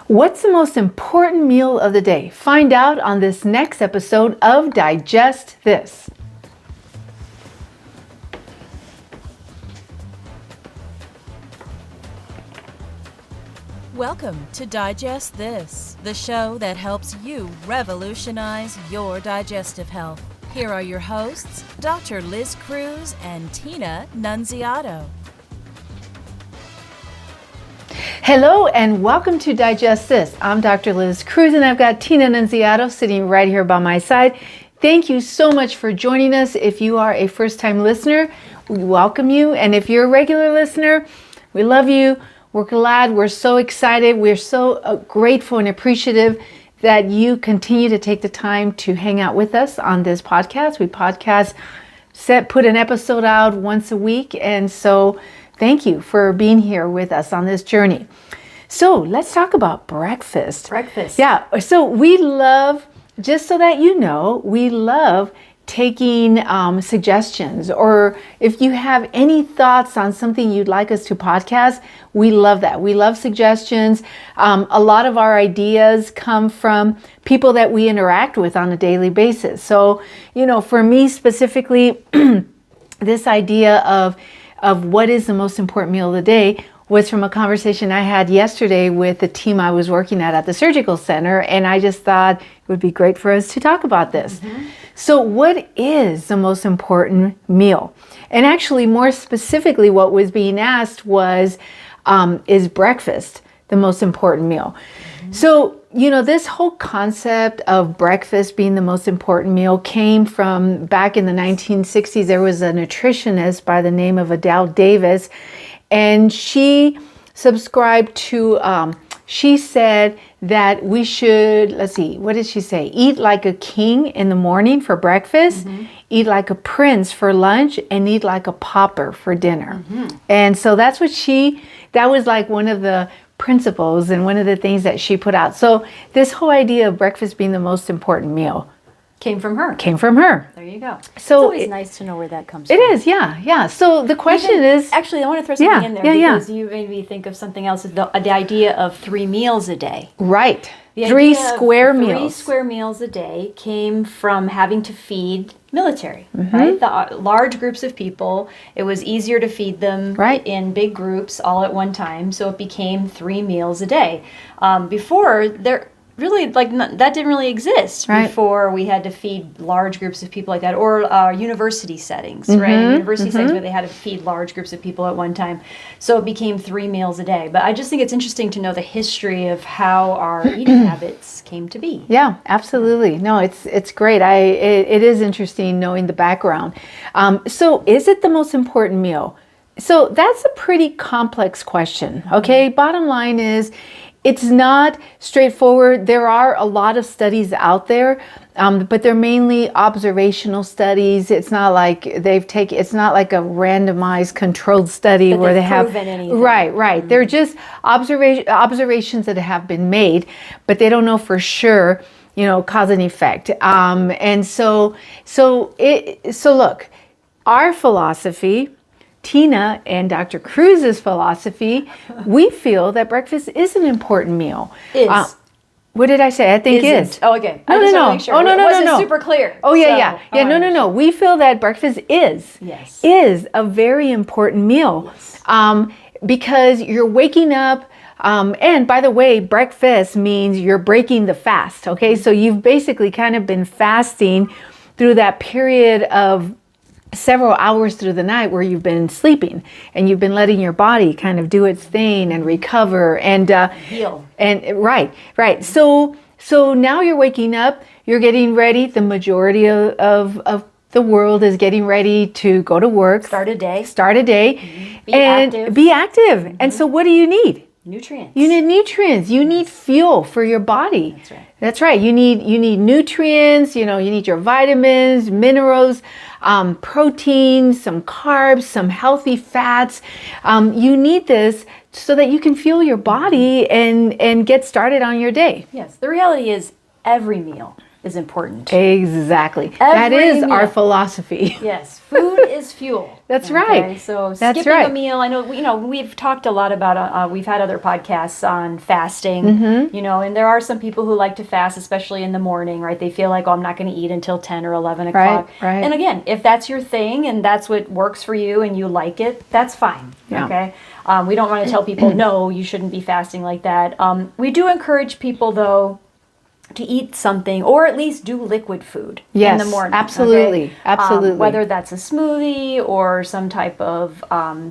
What's the most important meal of the day? Find out on this next episode of Digest This. Welcome to Digest This, the show that helps you revolutionize your digestive health. Here are your hosts, Dr. Liz Cruz and Tina Nunziato. Hello and welcome to Digest This. I'm Dr. Liz Cruz and I've got Tina Nunziato sitting right here by my side. Thank you so much for joining us. If you are a first-time listener, we welcome you. And if you're a regular listener, we love you. We're glad. We're so excited. We're so grateful and appreciative that you continue to take the time to hang out with us on this podcast. We put an episode out once a week. And so thank you for being here with us on this journey. So let's talk about breakfast. Breakfast. Yeah. So we love, just so that you know, we love taking suggestions, or if you have any thoughts on something you'd like us to podcast, we love that. We love suggestions. A lot of our ideas come from people that we interact with on a daily basis. So, for me specifically, this idea of what is the most important meal of the day was from a conversation I had yesterday with the team I was working at the surgical center, and I just thought it would be great for us to talk about this. Mm-hmm. So what is the most important meal? And actually, more specifically, what was being asked was, is breakfast the most important meal? Mm-hmm. So, this whole concept of breakfast being the most important meal came from back in the 1960s. There was a nutritionist by the name of Adele Davis, and she subscribed to, she said that we should, what did she say? Eat like a king in the morning for breakfast, mm-hmm. eat like a prince for lunch, and eat like a pauper for dinner. Mm-hmm. And so that was like one of the principles and one of the things that she put out. So this whole idea of breakfast being the most important meal came from her. There you go. So it's always nice to know where that comes from. It is, yeah. So the question is... Actually, I want to throw something in there because you made me think of something else. The idea of 3 meals a day. Right. Three square meals a day came from having to feed military, mm-hmm. right? The large groups of people, it was easier to feed them in big groups all at one time, so it became 3 meals a day. Before, really, that didn't really exist before we had to feed large groups of people like that, or university settings, mm-hmm, right? University settings where they had to feed large groups of people at one time. So it became 3 meals a day. But I just think it's interesting to know the history of how our eating habits came to be. Yeah, absolutely. No, it's great. It is interesting knowing the background. So is it the most important meal? So that's a pretty complex question, okay? Mm-hmm. Bottom line is, it's not straightforward. There are a lot of studies out there, but they're mainly observational studies. It's not like it's not like a randomized controlled study but where they have proven anything. Right. Mm-hmm. They're just observations that have been made, but they don't know for sure, cause and effect. And so look, our philosophy, Tina and Dr. Cruz's philosophy, we feel that breakfast is an important meal. What did I say? I think is. Oh, okay. No. Sure. It wasn't super clear. Oh, yeah. No. We feel that breakfast is a very important meal. Yes. Because you're waking up, and by the way, breakfast means you're breaking the fast, okay? Mm-hmm. So you've basically kind of been fasting through that period of several hours through the night where you've been sleeping and you've been letting your body kind of do its thing and recover and heal. And right. So now you're waking up, you're getting ready. The majority of the world is getting ready to go to work. Start a day. Mm-hmm. Be active. Mm-hmm. And so what do you need? Nutrients. You need nutrients. You need fuel for your body. That's right. You need nutrients. You need your vitamins, minerals, protein, some carbs, some healthy fats. You need this so that you can fuel your body and get started on your day. Yes. The reality is every meal is important. Exactly. That is our philosophy. Yes, food is fuel. That's right. So That's skipping right. a meal, I know, we've talked a lot about, we've had other podcasts on fasting, and there are some people who like to fast, especially in the morning, right? They feel like, I'm not going to eat until 10 or 11 o'clock. Right. And again, if that's your thing and that's what works for you and you like it, that's fine. Yeah. Okay. We don't want to tell people, no, you shouldn't be fasting like that. We do encourage people, though, to eat something or at least do liquid food in the morning. Absolutely. Okay? Absolutely. Whether that's a smoothie or some type of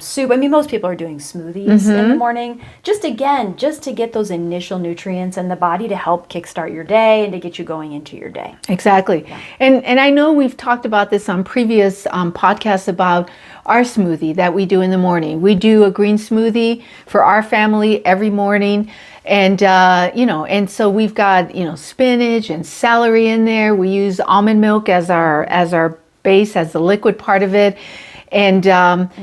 soup. I mean, most people are doing smoothies in the morning. Just to get those initial nutrients in the body to help kickstart your day and to get you going into your day. Exactly. Yeah. And I know we've talked about this on previous podcasts about our smoothie that we do in the morning. We do a green smoothie for our family every morning. And, and so we've got, spinach and celery in there. We use almond milk as our base, as the liquid part of it. And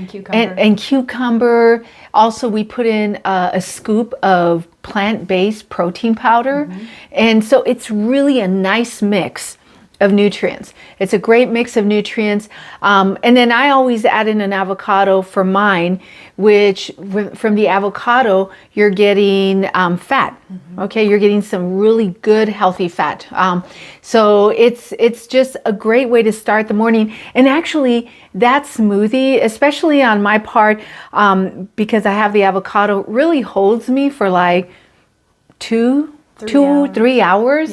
cucumber. And cucumber. Also, we put in a scoop of plant-based protein powder. And so it's really a nice mix of nutrients. It's a great mix of nutrients. And then I always add in an avocado for mine, which from the avocado, you're getting fat. Okay, you're getting some really good, healthy fat. So it's just a great way to start the morning. And actually, that smoothie, especially on my part, because I have the avocado, really holds me for like 3 hours.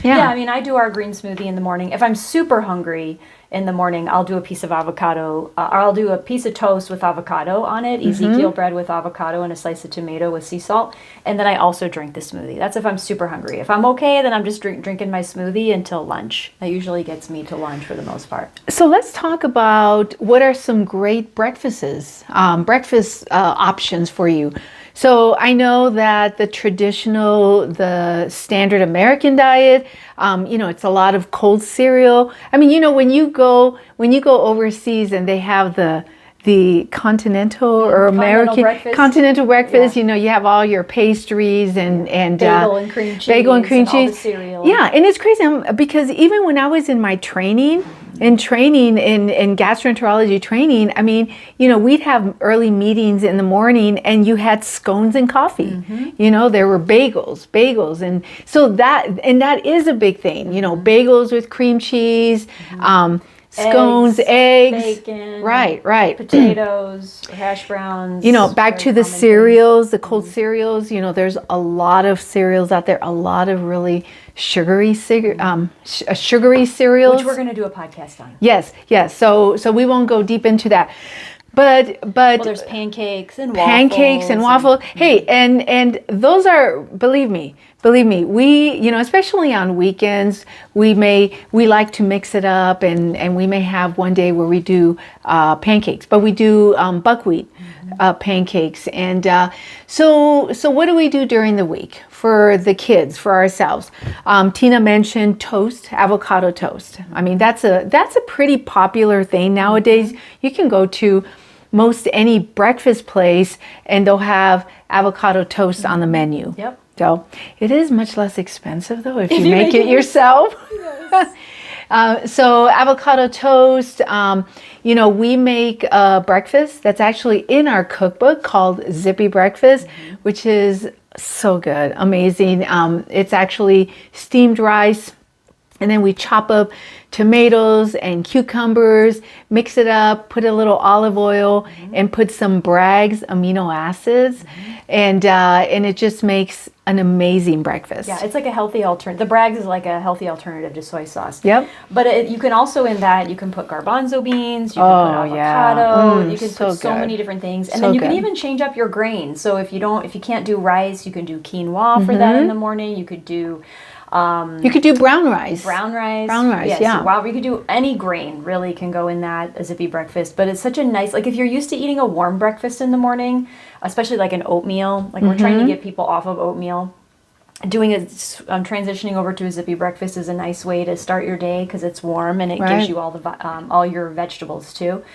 Yeah, I mean, I do our green smoothie in the morning. If I'm super hungry in the morning, I'll do a piece of avocado, or I'll do a piece of toast with avocado on it, Ezekiel bread with avocado and a slice of tomato with sea salt. And then I also drink the smoothie. That's if I'm super hungry. If I'm okay, then I'm just drinking my smoothie until lunch. That usually gets me to lunch for the most part. So let's talk about what are some great breakfast options for you. So I know that the standard American diet, it's a lot of cold cereal. I mean, when you go overseas and they have the continental or American continental breakfast, you have all your pastries and bagel and cream cheese, all the cereal. Yeah, and it's crazy because even when I was in my training in gastroenterology training, I mean, we'd have early meetings in the morning and you had scones and coffee. There were bagels. And so that is a big thing, bagels with cream cheese, scones, eggs, bacon, right, potatoes, hash browns. Back to the cereals, the cold cereals. There's a lot of cereals out there, a lot of really sugary cereals, which we're going to do a podcast on. Yes. So we won't go deep into that. But there's pancakes and waffles. Hey, and those are, believe me, we, especially on weekends, we like to mix it up and we may have one day where we do pancakes, but we do buckwheat pancakes. And so what do we do during the week for the kids, for ourselves? Tina mentioned toast, avocado toast. I mean, that's a pretty popular thing nowadays. You can go to most any breakfast place and they'll have avocado toast on the menu. Yep. So it is much less expensive though if you make it yourself. Yes. So avocado toast, we make a breakfast that's actually in our cookbook called Zippy Breakfast, which is so good, amazing. It's actually steamed rice, and then we chop up tomatoes and cucumbers, mix it up, put a little olive oil, and put some Bragg's amino acids, and it just makes an amazing breakfast. Yeah, it's like a healthy alternative. The Bragg's is like a healthy alternative to soy sauce. Yep. But you can also you can put garbanzo beans, you can put avocado, you can put so many different things, and then you can even change up your grains. So if you can't do rice, you can do quinoa for that in the morning. You could do you could do brown rice. Yes, yeah. Wow, you could do any grain, really can go in a Zippy breakfast. But it's such a nice, like if you're used to eating a warm breakfast in the morning, especially like an oatmeal, like we're trying to get people off of oatmeal. Transitioning over to a Zippy breakfast is a nice way to start your day because it's warm and it gives you all your vegetables too.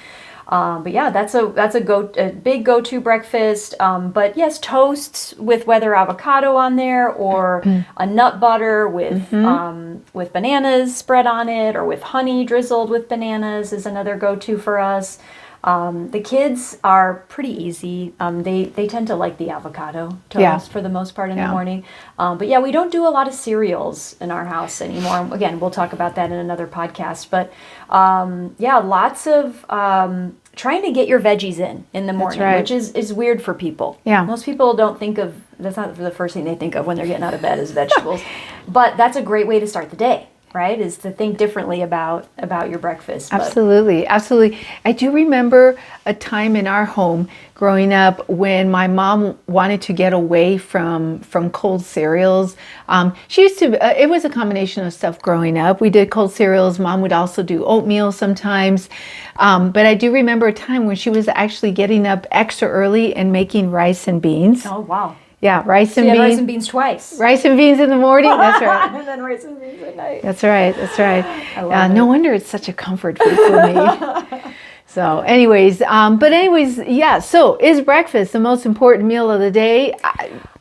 But yeah, that's a big go-to breakfast. But yes, toasts with whether avocado on there or a nut butter with bananas spread on it, or with honey drizzled with bananas is another go-to for us. The kids are pretty easy. They tend to like the avocado toast for the most part in the morning. But yeah, we don't do a lot of cereals in our house anymore. Again, we'll talk about that in another podcast. But yeah, lots of trying to get your veggies in the morning, which is weird for people. Yeah. Most people don't think of, that's not the first thing they think of when they're getting out of bed is vegetables. But that's a great way to start the day. Right, is to think differently about your breakfast. Absolutely. I do remember a time in our home growing up when my mom wanted to get away from cold cereals. She used to, it was a combination of stuff growing up. We did cold cereals. Mom would also do oatmeal sometimes. But I do remember a time when she was actually getting up extra early and making rice and beans. Oh, wow. Yeah, rice and beans. Rice and beans twice. Rice and beans in the morning. That's right. And then rice and beans at night. That's right. I love it. No wonder it's such a comfort food for me. So, anyways, yeah. So, is breakfast the most important meal of the day?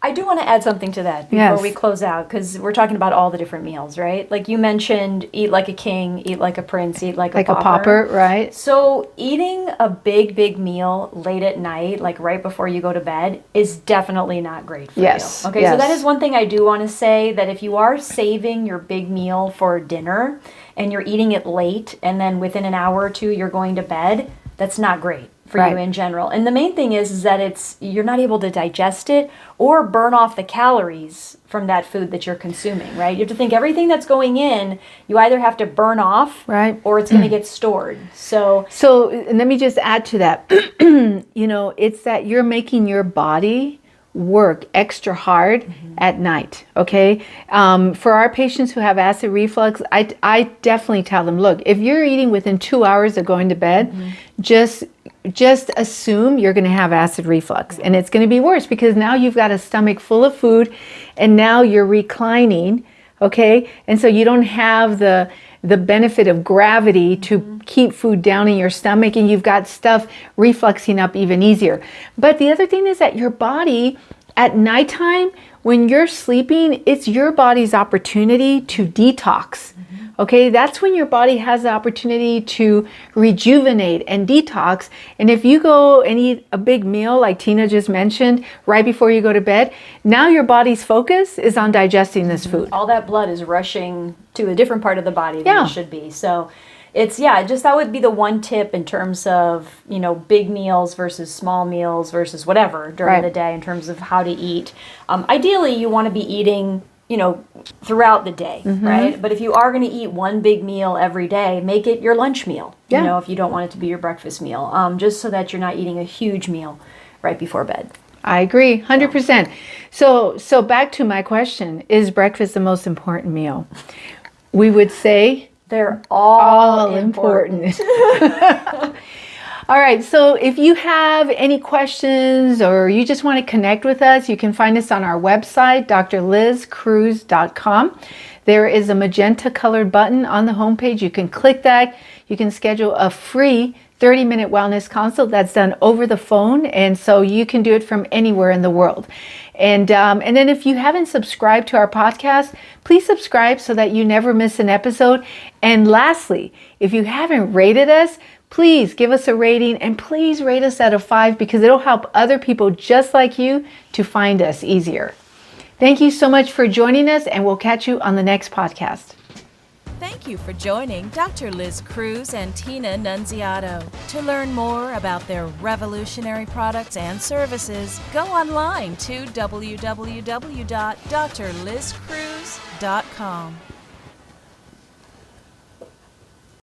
I do want to add something to that before we close out, because we're talking about all the different meals, right? Like you mentioned, eat like a king, eat like a prince, eat like a pauper, right? So eating a big meal late at night, like right before you go to bed, is definitely not great for you. Okay, so that is one thing I do want to say, that if you are saving your big meal for dinner and you're eating it late and then within an hour or two you're going to bed, that's not great for you in general. And the main thing is that you're not able to digest it or burn off the calories from that food that you're consuming, right? You have to think everything that's going in, you either have to burn off, right, or it's going to get stored. So let me just add to that. It's that you're making your body work extra hard at night, okay? For our patients who have acid reflux, I definitely tell them, look, if you're eating within 2 hours of going to bed, just assume you're going to have acid reflux, and it's going to be worse because now you've got a stomach full of food and now you're reclining, okay? And so you don't have the benefit of gravity to keep food down in your stomach, and you've got stuff refluxing up even easier. But the other thing is that your body at nighttime, when you're sleeping, it's your body's opportunity to detox. Okay, that's when your body has the opportunity to rejuvenate and detox. And if you go and eat a big meal like Tina just mentioned right before you go to bed, now your body's focus is on digesting this food. All that blood is rushing to a different part of the body than it should be. So it's, just that would be the one tip in terms of, big meals versus small meals versus whatever during the day in terms of how to eat. Ideally, you want to be eating throughout the day, right? But if you are going to eat one big meal every day, make it your lunch meal, if you don't want it to be your breakfast meal, just so that you're not eating a huge meal right before bed. I agree, 100%. So back to my question, is breakfast the most important meal? We would say they're all important. All right, so if you have any questions or you just want to connect with us, you can find us on our website, drlizcruz.com. There is a magenta colored button on the homepage. You can click that. You can schedule a free 30-minute wellness consult that's done over the phone, and so you can do it from anywhere in the world. And then if you haven't subscribed to our podcast, please subscribe so that you never miss an episode. And lastly, if you haven't rated us, please give us a rating, and please rate us out of 5 because it'll help other people just like you to find us easier. Thank you so much for joining us, and we'll catch you on the next podcast. Thank you for joining Dr. Liz Cruz and Tina Nunziato. To learn more about their revolutionary products and services, go online to www.drlizcruz.com.